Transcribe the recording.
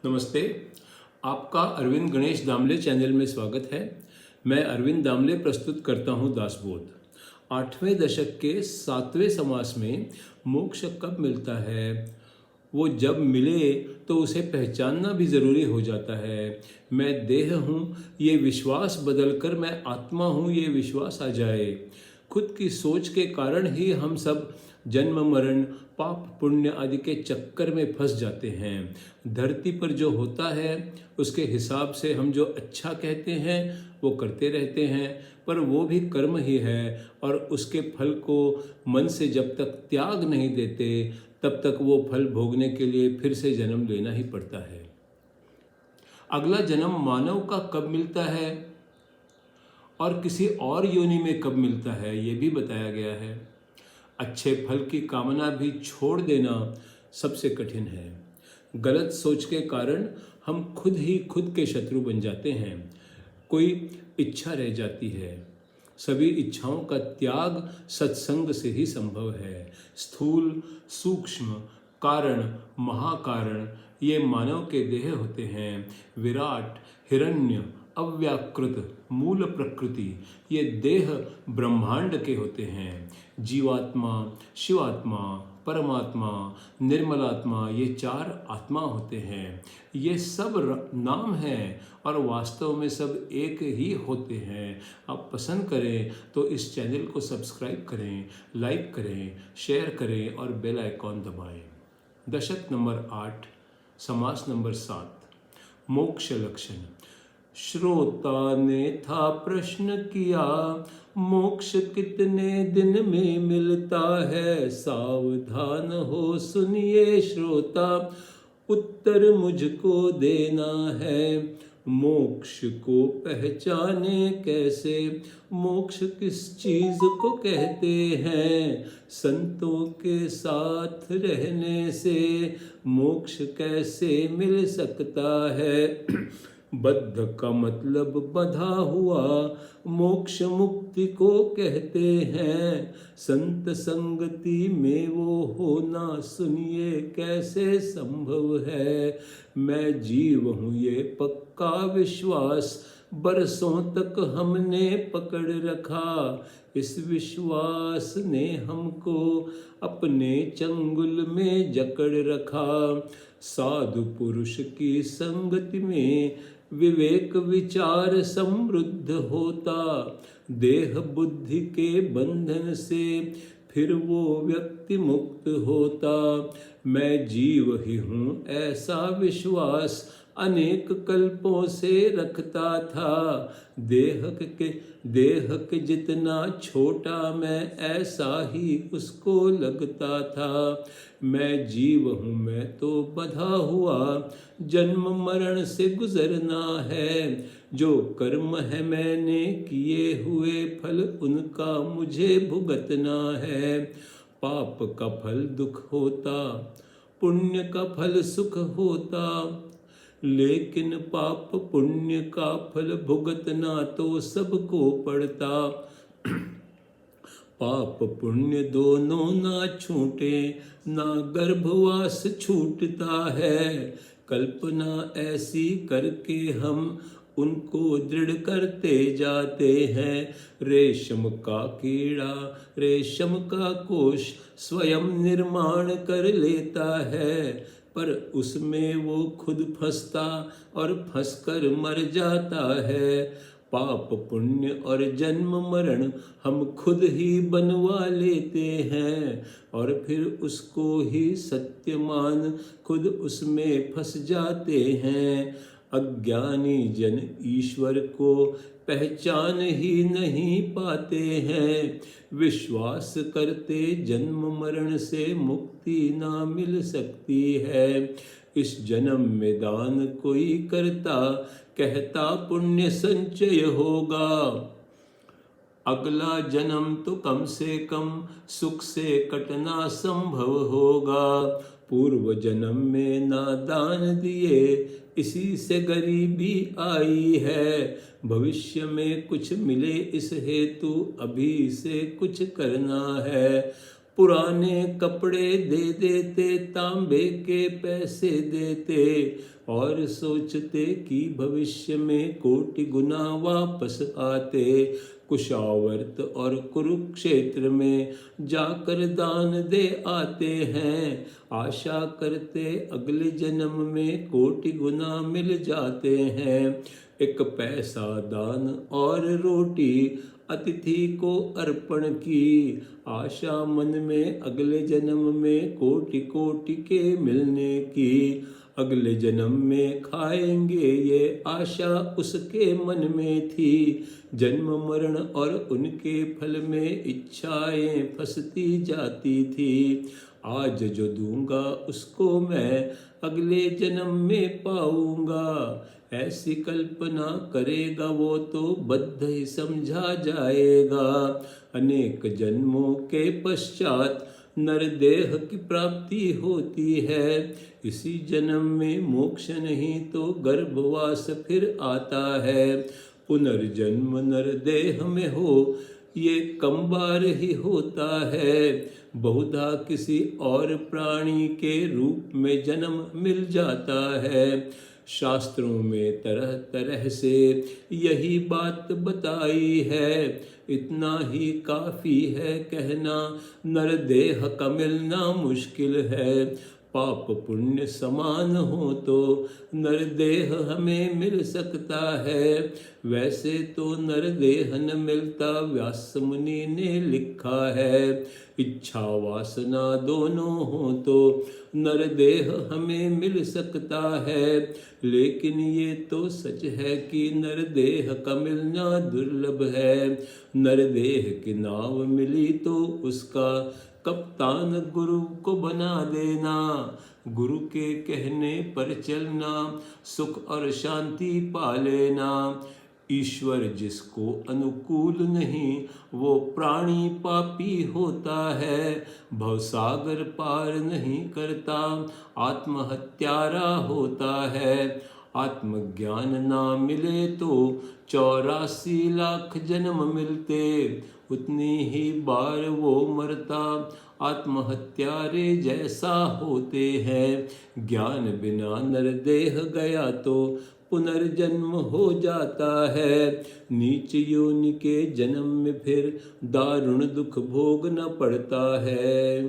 नमस्ते। आपका अरविंद गणेश दामले चैनल में स्वागत है। मैं अरविंद दामले प्रस्तुत करता हूँ दासबोध। 8वें दशक के 7वें समास में मोक्ष कब मिलता है? वो जब मिले तो उसे पहचानना भी ज़रूरी हो जाता है। मैं देह हूँ ये विश्वास बदलकर मैं आत्मा हूँ ये विश्वास आ जाए। खुद की सोच के कारण ही हम सब जन्म मरण पाप पुण्य आदि के चक्कर में फंस जाते हैं। धरती पर जो होता है उसके हिसाब से हम जो अच्छा कहते हैं वो करते रहते हैं, पर वो भी कर्म ही है और उसके फल को मन से जब तक त्याग नहीं देते तब तक वो फल भोगने के लिए फिर से जन्म लेना ही पड़ता है। अगला जन्म मानव का कब मिलता है और किसी और योनि में कब मिलता है ये भी बताया गया है। अच्छे फल की कामना भी छोड़ देना सबसे कठिन है। गलत सोच के कारण हम खुद ही खुद के शत्रु बन जाते हैं। कोई इच्छा रह जाती है। सभी इच्छाओं का त्याग सत्संग से ही संभव है। स्थूल सूक्ष्म कारण महाकारण ये मानव के देह होते हैं। विराट हिरण्य अव्याकृत मूल प्रकृति ये देह ब्रह्मांड के होते हैं। जीवात्मा शिवात्मा परमात्मा निर्मलात्मा ये 4 आत्मा होते हैं। ये सब नाम हैं और वास्तव में सब एक ही होते हैं। आप पसंद करें तो इस चैनल को सब्सक्राइब करें, लाइक करें, शेयर करें और बेल आइकॉन दबाएं। दशक नंबर 8 समास नंबर 7 मोक्ष लक्षण। श्रोता ने था प्रश्न किया, मोक्ष कितने दिन में मिलता है? सावधान हो सुनिए श्रोता, उत्तर मुझको देना है। मोक्ष को पहचाने कैसे? मोक्ष किस चीज को कहते हैं? संतों के साथ रहने से मोक्ष कैसे मिल सकता है? बद्ध का मतलब बंधा हुआ, मोक्ष मुक्ति को कहते हैं। संत संगति में वो होना सुनिए कैसे संभव है? मैं जीव हूँ ये पक्का विश्वास, बरसों तक हमने पकड़ रखा। इस विश्वास ने हमको अपने चंगुल में जकड़ रखा। साधु पुरुष की संगति में विवेक विचार समृद्ध होता। देह बुद्धि के बंधन से फिर वो व्यक्ति मुक्त होता। मैं जीव ही हूँ ऐसा विश्वास अनेक कल्पों से रखता था। देह के जितना छोटा मैं ऐसा ही उसको लगता था। मैं जीव हूँ मैं तो बंधा हुआ, जन्म मरण से गुजरना है। जो कर्म है मैंने किए हुए फल उनका मुझे भुगतना है। पाप का फल दुख होता, पुण्य का फल सुख होता। लेकिन पाप पुण्य का फल भुगतना तो सबको पड़ता। पाप पुण्य दोनों ना छूटे, ना गर्भवास छूटता है। कल्पना ऐसी करके हम उनको दृढ़ करते जाते हैं। रेशम का कीड़ा रेशम का कोश स्वयं निर्माण कर लेता है, पर उसमें वो खुद फंसता और फंसकर मर जाता है। पाप पुण्य और जन्म मरण हम खुद ही बनवा लेते हैं और फिर उसको ही सत्य मान खुद उसमें फंस जाते हैं। अज्ञानी जन ईश्वर को पहचान ही नहीं पाते हैं। विश्वास करते जन्म मरण से मुक्ति ना मिल सकती है। इस जन्म में दान कोई करता, कहता पुण्य संचय होगा। अगला जन्म तो कम से कम सुख से कटना संभव होगा। पूर्व जन्म में ना दान दिए, इसी से गरीबी आई है। भविष्य में कुछ मिले इस हेतु अभी से कुछ करना है। पुराने कपड़े दे देते, तांबे के पैसे देते और सोचते कि भविष्य में कोटि गुना वापस आते। कुशावर्त और कुरुक्षेत्र में जाकर दान दे आते हैं, आशा करते अगले जन्म में कोटि गुना मिल जाते हैं। एक पैसा दान और रोटी अतिथि को अर्पण की, आशा मन में अगले जन्म में कोटि कोटि के मिलने की। अगले जन्म में खाएंगे ये आशा उसके मन में थी, जन्म मरण और उनके फल में इच्छाएं फंसती जाती थी। आज जो दूंगा उसको मैं अगले जन्म में पाऊंगा, ऐसी कल्पना करेगा वो तो बद्ध ही समझा जाएगा। अनेक जन्मों के पश्चात नरदेह की प्राप्ति होती है, इसी जन्म में मोक्ष नहीं तो गर्भवास फिर आता है। पुनर्जन्म नरदेह में हो ये कम बार ही होता है, बहुधा किसी और प्राणी के रूप में जन्म मिल जाता है। शास्त्रों में तरह तरह से यही बात बताई है, इतना ही काफी है कहना नरदेह का मिलना मुश्किल है। पाप पुण्य समान हो तो नरदेह हमें मिल सकता है, वैसे तो नरदेह न मिलता व्यास मुनि ने लिखा है। इच्छा वासना दोनों हो तो नरदेह हमें मिल सकता है, लेकिन ये तो सच है कि नरदेह का मिलना दुर्लभ है। नरदेह की नाव मिली तो उसका कप्तान गुरु को बना देना, गुरु के कहने पर चलना, सुख और शांति पा लेना। ईश्वर जिसको अनुकूल नहीं वो प्राणी पापी होता है, भवसागर पार नहीं करता आत्महत्यारा होता है। आत्मज्ञान ना मिले तो 84 लाख जन्म मिलते, उतनी ही बार वो मरता आत्महत्यारे जैसा होते हैं। ज्ञान बिना नरदेह गया तो पुनर्जन्म हो जाता है, नीच योनि के जन्म में फिर दारुण दुख भोगना पड़ता है।